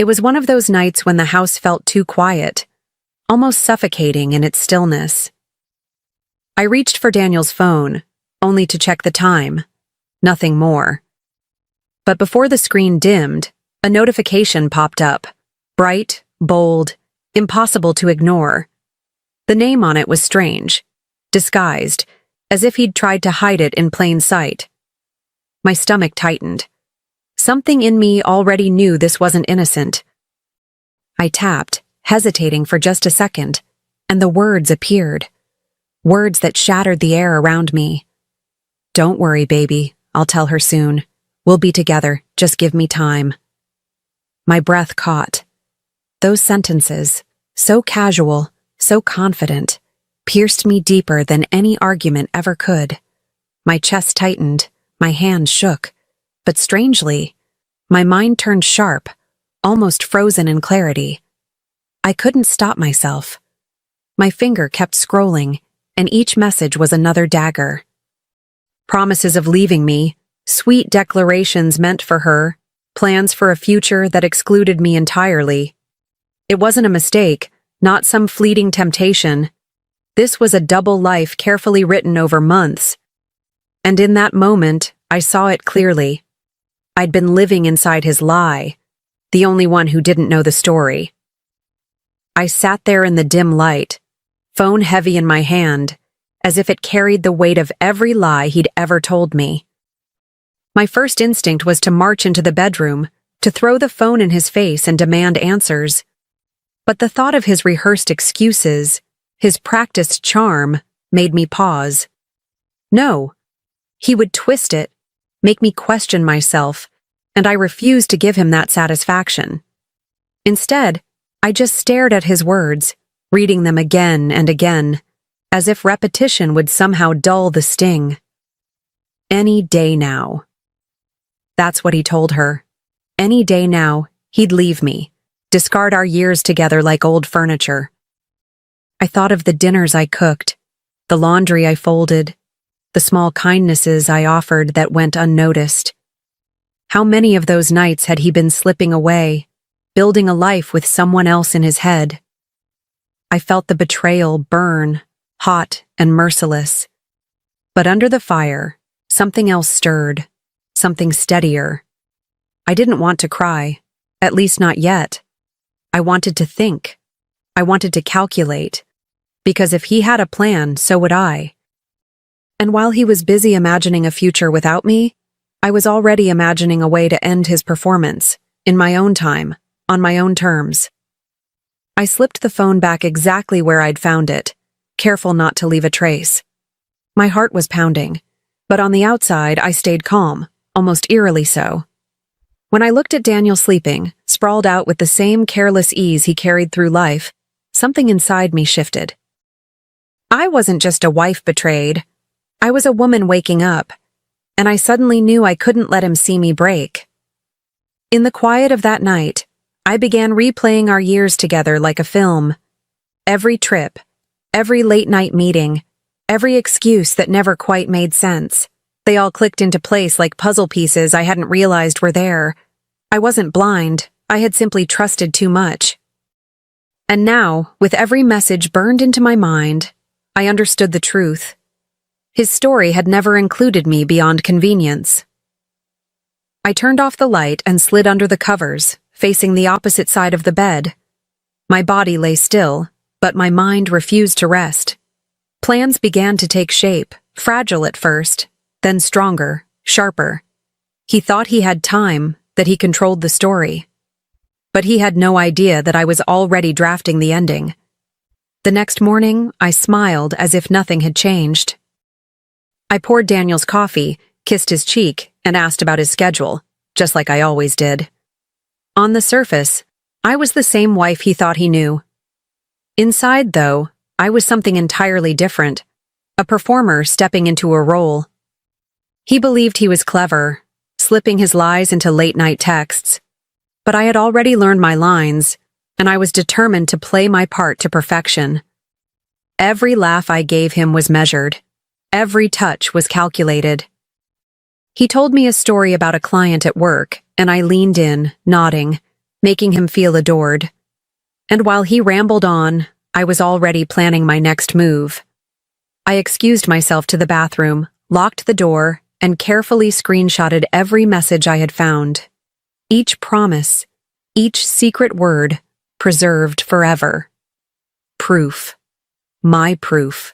It was one of those nights when the house felt too quiet, almost suffocating in its stillness. I reached for Daniel's phone, only to check the time. Nothing more. But before the screen dimmed, a notification popped up. Bright, bold, impossible to ignore. The name on it was strange, disguised, as if he'd tried to hide it in plain sight. My stomach tightened. Something in me already knew this wasn't innocent. I tapped, hesitating for just a second, and the words appeared. Words that shattered the air around me. "Don't worry, baby. I'll tell her soon. We'll be together. Just give me time." My breath caught. Those sentences, so casual, so confident, pierced me deeper than any argument ever could. My chest tightened, my hands shook, but strangely, my mind turned sharp, almost frozen in clarity. I couldn't stop myself. My finger kept scrolling, and each message was another dagger. Promises of leaving me, sweet declarations meant for her, plans for a future that excluded me entirely. It wasn't a mistake, not some fleeting temptation. This was a double life carefully written over months. And in that moment, I saw it clearly. I'd been living inside his lie, the only one who didn't know the story. I sat there in the dim light, phone heavy in my hand, as if it carried the weight of every lie he'd ever told me. My first instinct was to march into the bedroom, to throw the phone in his face and demand answers. But the thought of his rehearsed excuses, his practiced charm, made me pause. No. He would twist it, make me question myself, and I refused to give him that satisfaction. Instead, I just stared at his words, reading them again and again, as if repetition would somehow dull the sting. Any day now. That's what he told her. Any day now, he'd leave me, discard our years together like old furniture. I thought of the dinners I cooked, the laundry I folded, the small kindnesses I offered that went unnoticed. How many of those nights had he been slipping away, building a life with someone else in his head? I felt the betrayal burn, hot and merciless. But under the fire, something else stirred, something steadier. I didn't want to cry, at least not yet. I wanted to think. I wanted to calculate. Because if he had a plan, so would I. And while he was busy imagining a future without me, I was already imagining a way to end his performance, in my own time, on my own terms. I slipped the phone back exactly where I'd found it, careful not to leave a trace. My heart was pounding, but on the outside I stayed calm, almost eerily so. When I looked at Daniel sleeping, sprawled out with the same careless ease he carried through life, something inside me shifted. I wasn't just a wife betrayed. I was a woman waking up, and I suddenly knew I couldn't let him see me break. In the quiet of that night, I began replaying our years together like a film. Every trip, every late-night meeting, every excuse that never quite made sense. They all clicked into place like puzzle pieces I hadn't realized were there. I wasn't blind, I had simply trusted too much. And now, with every message burned into my mind, I understood the truth. His story had never included me beyond convenience. I turned off the light and slid under the covers, facing the opposite side of the bed. My body lay still, but my mind refused to rest. Plans began to take shape, fragile at first, then stronger, sharper. He thought he had time, that he controlled the story. But he had no idea that I was already drafting the ending. The next morning, I smiled as if nothing had changed. I poured Daniel's coffee, kissed his cheek, and asked about his schedule, just like I always did. On the surface, I was the same wife he thought he knew. Inside, though, I was something entirely different, a performer stepping into a role. He believed he was clever, slipping his lies into late-night texts. But I had already learned my lines, and I was determined to play my part to perfection. Every laugh I gave him was measured. Every touch was calculated. He told me a story about a client at work, and I leaned in, nodding, making him feel adored. And while he rambled on, I was already planning my next move. I excused myself to the bathroom, locked the door, and carefully screenshotted every message I had found. Each promise, each secret word, preserved forever. Proof. My proof.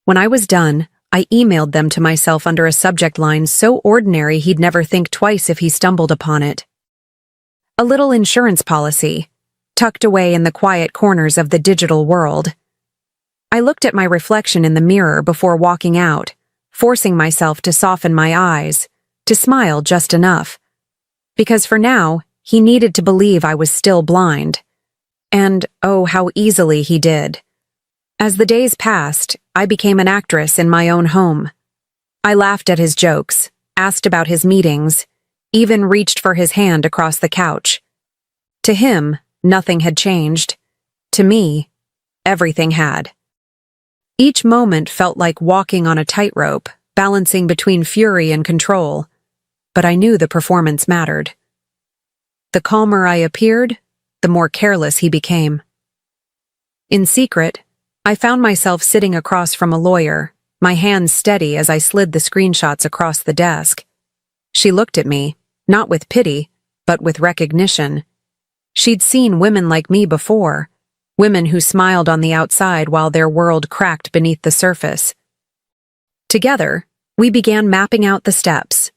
When I was done, I emailed them to myself under a subject line so ordinary he'd never think twice if he stumbled upon it. A little insurance policy, tucked away in the quiet corners of the digital world. I looked at my reflection in the mirror before walking out, forcing myself to soften my eyes, to smile just enough. Because for now, he needed to believe I was still blind. And, oh, how easily he did. As the days passed, I became an actress in my own home. I laughed at his jokes, asked about his meetings, even reached for his hand across the couch. To him, nothing had changed. To me, everything had. Each moment felt like walking on a tightrope, balancing between fury and control. But I knew the performance mattered. The calmer I appeared, the more careless he became. In secret, I found myself sitting across from a lawyer, my hands steady as I slid the screenshots across the desk. She looked at me, not with pity, but with recognition. She'd seen women like me before, women who smiled on the outside while their world cracked beneath the surface. Together, we began mapping out the steps.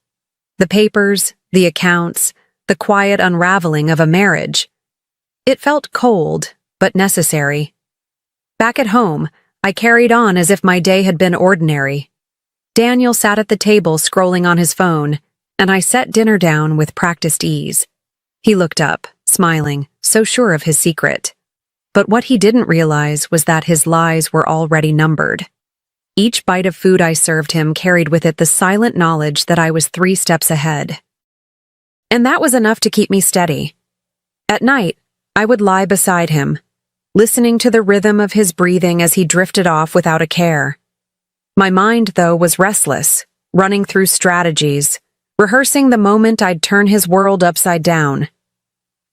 The papers, the accounts, the quiet unraveling of a marriage. It felt cold, but necessary. Back at home, I carried on as if my day had been ordinary. Daniel sat at the table scrolling on his phone, and I set dinner down with practiced ease. He looked up, smiling, so sure of his secret. But what he didn't realize was that his lies were already numbered. Each bite of food I served him carried with it the silent knowledge that I was 3 steps ahead. And that was enough to keep me steady. At night, I would lie beside him, listening to the rhythm of his breathing as he drifted off without a care. My mind, though, was restless, running through strategies, rehearsing the moment I'd turn his world upside down.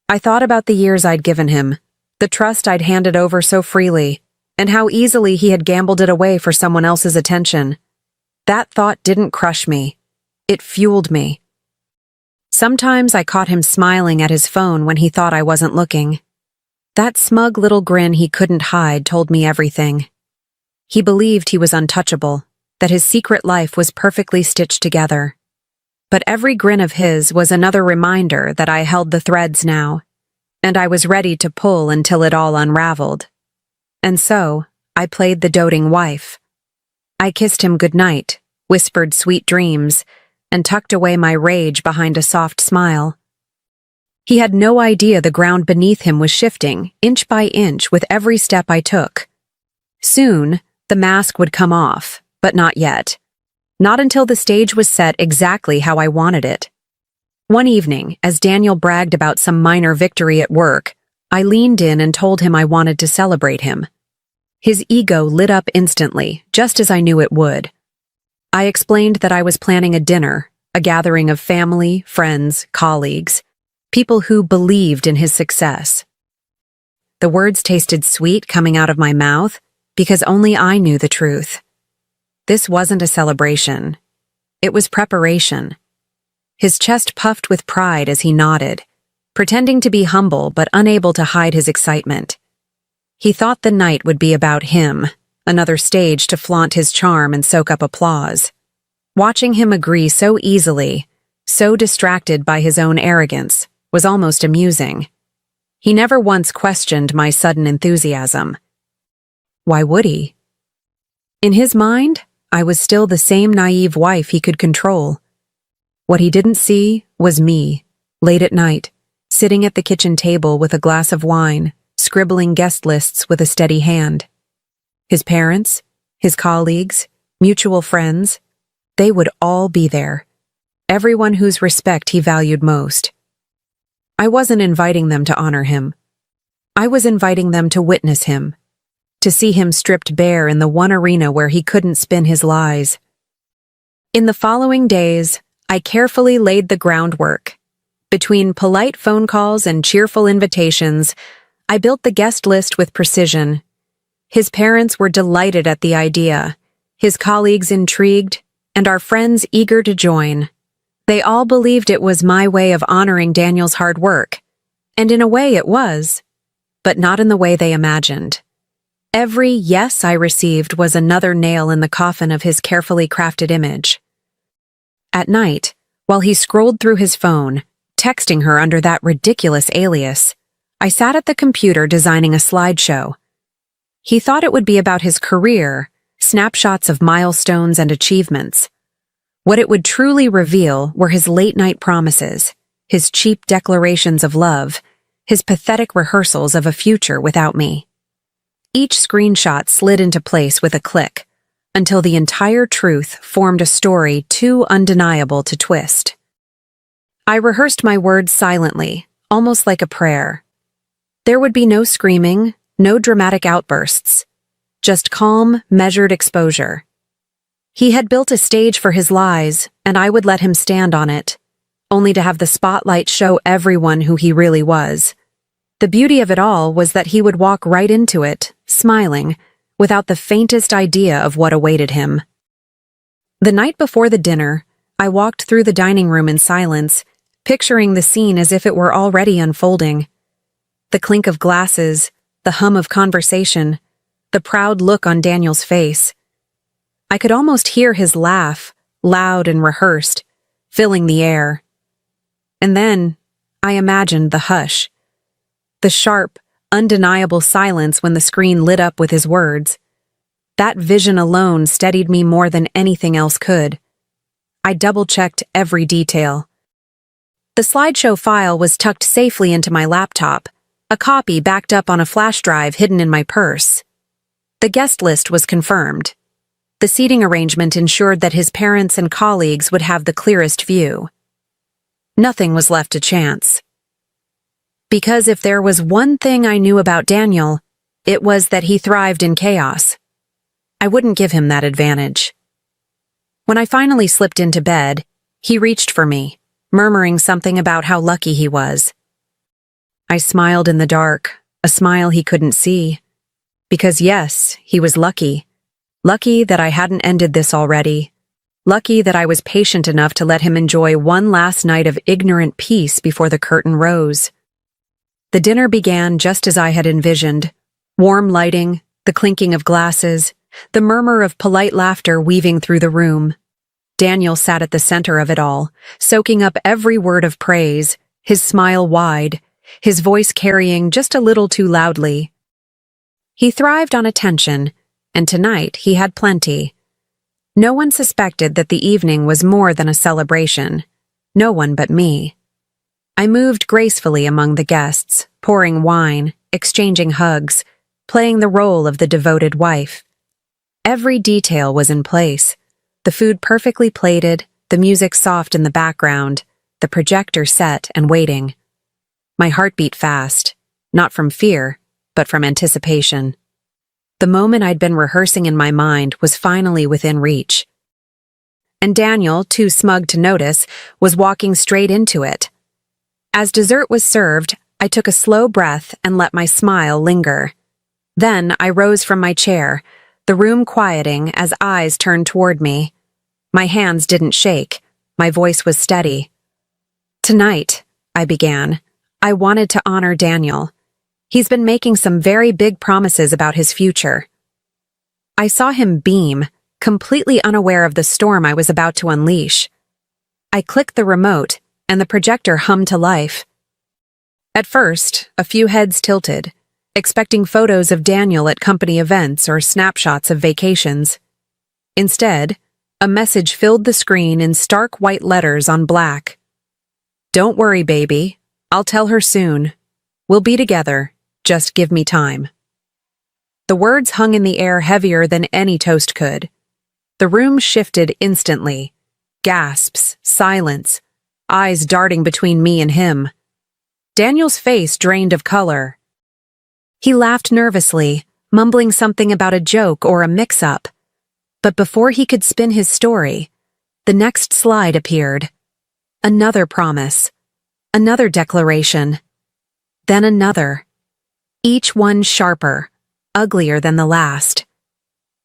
I thought about the years I'd given him, the trust I'd handed over so freely, and how easily he had gambled it away for someone else's attention. That thought didn't crush me. It fueled me. Sometimes I caught him smiling at his phone when he thought I wasn't looking. That smug little grin he couldn't hide told me everything. He believed he was untouchable, that his secret life was perfectly stitched together. But every grin of his was another reminder that I held the threads now, and I was ready to pull until it all unraveled. And so, I played the doting wife. I kissed him goodnight, whispered sweet dreams, and tucked away my rage behind a soft smile. He had no idea the ground beneath him was shifting, inch by inch, with every step I took. Soon, the mask would come off, but not yet. Not until the stage was set exactly how I wanted it. One evening, as Daniel bragged about some minor victory at work, I leaned in and told him I wanted to celebrate him. His ego lit up instantly, just as I knew it would. I explained that I was planning a dinner, a gathering of family, friends, colleagues, people who believed in his success. The words tasted sweet coming out of my mouth because only I knew the truth. This wasn't a celebration. It was preparation. His chest puffed with pride as he nodded, pretending to be humble but unable to hide his excitement. He thought the night would be about him, another stage to flaunt his charm and soak up applause. Watching him agree so easily, so distracted by his own arrogance, was almost amusing. He never once questioned my sudden enthusiasm. Why would he? In his mind, I was still the same naive wife he could control. What he didn't see was me, late at night, sitting at the kitchen table with a glass of wine, scribbling guest lists with a steady hand. His parents, his colleagues, mutual friends, they would all be there. Everyone whose respect he valued most. I wasn't inviting them to honor him. I was inviting them to witness him, to see him stripped bare in the one arena where he couldn't spin his lies. In the following days, I carefully laid the groundwork, Between polite phone calls and cheerful invitations, I built the guest list with precision. His parents were delighted at the idea, his colleagues intrigued, and our friends eager to join. They all believed it was my way of honoring Daniel's hard work, and in a way it was, but not in the way they imagined. Every yes I received was another nail in the coffin of his carefully crafted image. At night, while he scrolled through his phone, texting her under that ridiculous alias, I sat at the computer designing a slideshow. He thought it would be about his career, snapshots of milestones and achievements. What it would truly reveal were his late-night promises, his cheap declarations of love, his pathetic rehearsals of a future without me. Each screenshot slid into place with a click, until the entire truth formed a story too undeniable to twist. I rehearsed my words silently, almost like a prayer. There would be no screaming, no dramatic outbursts, just calm, measured exposure. He had built a stage for his lies, and I would let him stand on it, only to have the spotlight show everyone who he really was. The beauty of it all was that he would walk right into it, smiling, without the faintest idea of what awaited him. The night before the dinner, I walked through the dining room in silence, picturing the scene as if it were already unfolding. The clink of glasses, the hum of conversation, the proud look on Daniel's face. I could almost hear his laugh, loud and rehearsed, filling the air. And then, I imagined the hush. The sharp, undeniable silence when the screen lit up with his words. That vision alone steadied me more than anything else could. I double-checked every detail. The slideshow file was tucked safely into my laptop, a copy backed up on a flash drive hidden in my purse. The guest list was confirmed. The seating arrangement ensured that his parents and colleagues would have the clearest view. Nothing was left to chance. Because if there was one thing I knew about Daniel, it was that he thrived in chaos. I wouldn't give him that advantage. When I finally slipped into bed, he reached for me, murmuring something about how lucky he was. I smiled in the dark, a smile he couldn't see. Because yes, he was lucky. Lucky that I hadn't ended this already. Lucky that I was patient enough to let him enjoy one last night of ignorant peace before the curtain rose. The dinner began just as I had envisioned. Warm lighting, the clinking of glasses, the murmur of polite laughter weaving through the room. Daniel sat at the center of it all, soaking up every word of praise, his smile wide, his voice carrying just a little too loudly. He thrived on attention, and tonight he had plenty. No one suspected that the evening was more than a celebration. No one but me. I moved gracefully among the guests, pouring wine, exchanging hugs, playing the role of the devoted wife. Every detail was in place. The food perfectly plated, the music soft in the background, the projector set and waiting. My heart beat fast, not from fear, but from anticipation. The moment I'd been rehearsing in my mind was finally within reach. And Daniel, too smug to notice, was walking straight into it. As dessert was served, I took a slow breath and let my smile linger. Then I rose from my chair, the room quieting as eyes turned toward me. My hands didn't shake. My voice was steady. "Tonight," I began, "I wanted to honor Daniel. He's been making some very big promises about his future." I saw him beam, completely unaware of the storm I was about to unleash. I clicked the remote, and the projector hummed to life. At first, a few heads tilted, expecting photos of Daniel at company events or snapshots of vacations. Instead, a message filled the screen in stark white letters on black. "Don't worry, baby. I'll tell her soon. We'll be together. Just give me time." The words hung in the air heavier than any toast could. The room shifted instantly. Gasps, silence, eyes darting between me and him. Daniel's face drained of color. He laughed nervously, mumbling something about a joke or a mix-up. But before he could spin his story, the next slide appeared. Another promise. Another declaration. Then another. Each one sharper, uglier than the last.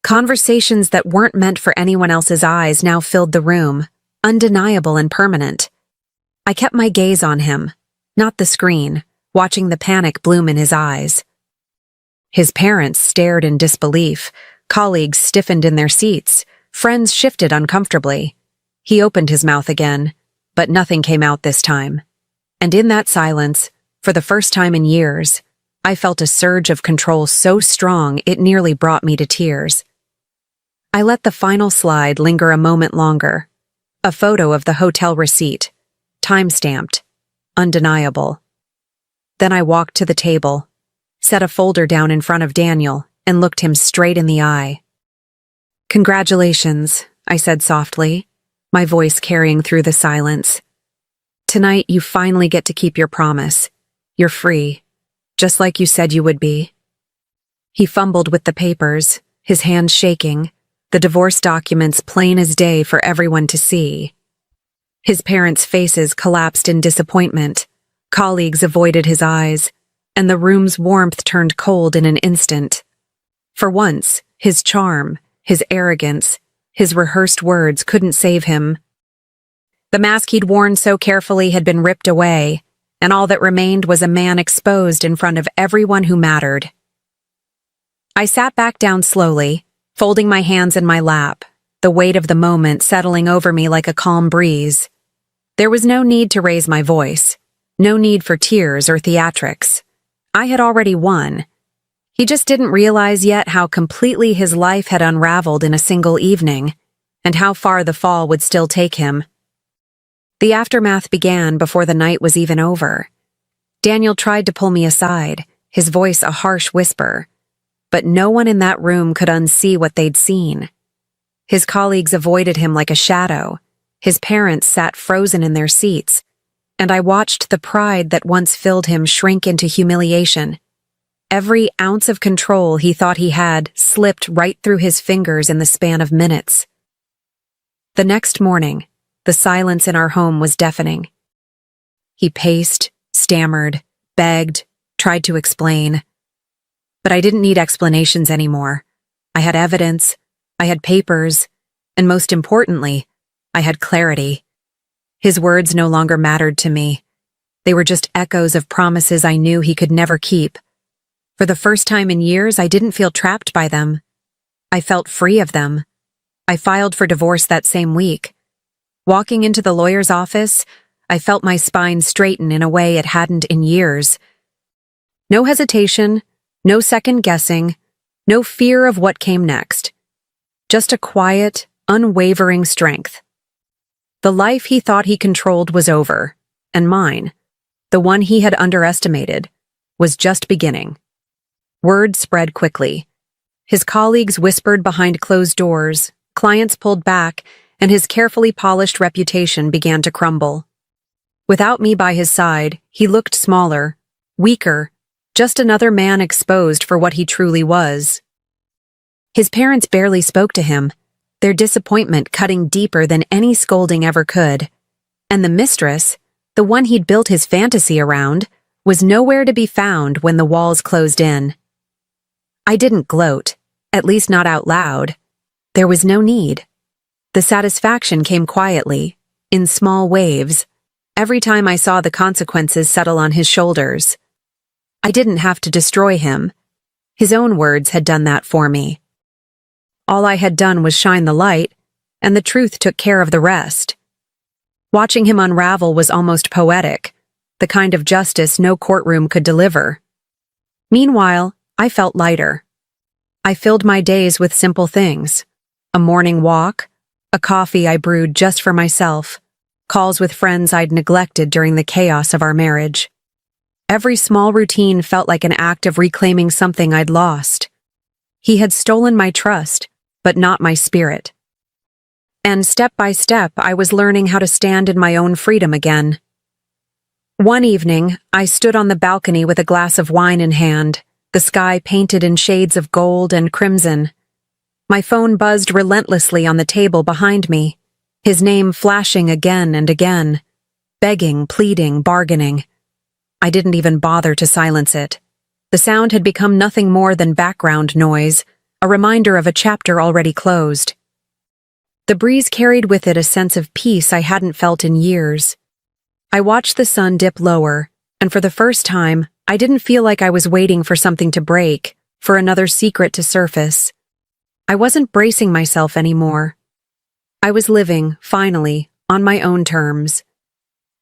Conversations that weren't meant for anyone else's eyes now filled the room, undeniable and permanent. I kept my gaze on him, not the screen, watching the panic bloom in his eyes. His parents stared in disbelief, colleagues stiffened in their seats, friends shifted uncomfortably. He opened his mouth again, but nothing came out this time. And in that silence, for the first time in years, I felt a surge of control so strong it nearly brought me to tears. I let the final slide linger a moment longer. A photo of the hotel receipt, time-stamped, undeniable. Then I walked to the table, set a folder down in front of Daniel, and looked him straight in the eye. "Congratulations," I said softly, my voice carrying through the silence. "Tonight you finally get to keep your promise. You're free, just like you said you would be." He fumbled with the papers, his hands shaking, the divorce documents plain as day for everyone to see. His parents' faces collapsed in disappointment, colleagues avoided his eyes, and the room's warmth turned cold in an instant. For once, his charm, his arrogance, his rehearsed words couldn't save him. The mask he'd worn so carefully had been ripped away, and all that remained was a man exposed in front of everyone who mattered. I sat back down slowly, folding my hands in my lap, the weight of the moment settling over me like a calm breeze. There was no need to raise my voice, no need for tears or theatrics. I had already won. He just didn't realize yet how completely his life had unraveled in a single evening, and how far the fall would still take him. The aftermath began before the night was even over. Daniel tried to pull me aside, his voice a harsh whisper, but no one in that room could unsee what they'd seen. His colleagues avoided him like a shadow, his parents sat frozen in their seats, and I watched the pride that once filled him shrink into humiliation. Every ounce of control he thought he had slipped right through his fingers in the span of minutes. The next morning, the silence in our home was deafening. He paced, stammered, begged, tried to explain. But I didn't need explanations anymore. I had evidence, I had papers, and most importantly, I had clarity. His words no longer mattered to me. They were just echoes of promises I knew he could never keep. For the first time in years, I didn't feel trapped by them. I felt free of them. I filed for divorce that same week. Walking into the lawyer's office, I felt my spine straighten in a way it hadn't in years. No hesitation, no second guessing, no fear of what came next. Just a quiet, unwavering strength. The life he thought he controlled was over, and mine, the one he had underestimated, was just beginning. Word spread quickly. His colleagues whispered behind closed doors, clients pulled back, and his carefully polished reputation began to crumble. Without me by his side, he looked smaller, weaker, just another man exposed for what he truly was. His parents barely spoke to him, their disappointment cutting deeper than any scolding ever could. And the mistress, the one he'd built his fantasy around, was nowhere to be found when the walls closed in. I didn't gloat, at least not out loud. There was no need. The satisfaction came quietly, in small waves, every time I saw the consequences settle on his shoulders. I didn't have to destroy him. His own words had done that for me. All I had done was shine the light, and the truth took care of the rest. Watching him unravel was almost poetic, the kind of justice no courtroom could deliver. Meanwhile, I felt lighter. I filled my days with simple things: a morning walk, a coffee I brewed just for myself, calls with friends I'd neglected during the chaos of our marriage. Every small routine felt like an act of reclaiming something I'd lost. He had stolen my trust, but not my spirit. And step by step, I was learning how to stand in my own freedom again. One evening, I stood on the balcony with a glass of wine in hand, the sky painted in shades of gold and crimson. My phone buzzed relentlessly on the table behind me, his name flashing again and again. begging, pleading, bargaining. I didn't even bother to silence it. The sound had become nothing more than background noise, a reminder of a chapter already closed. The breeze carried with it a sense of peace I hadn't felt in years. I watched the sun dip lower, and for the first time, I didn't feel like I was waiting for something to break, for another secret to surface. I wasn't bracing myself anymore. I was living, finally, on my own terms.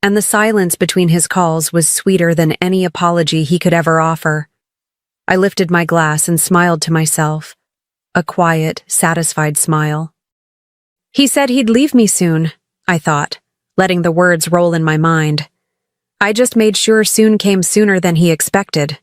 And the silence between his calls was sweeter than any apology he could ever offer. I lifted my glass and smiled to myself, a quiet, satisfied smile. He said he'd leave me soon, I thought, letting the words roll in my mind. I just made sure soon came sooner than he expected.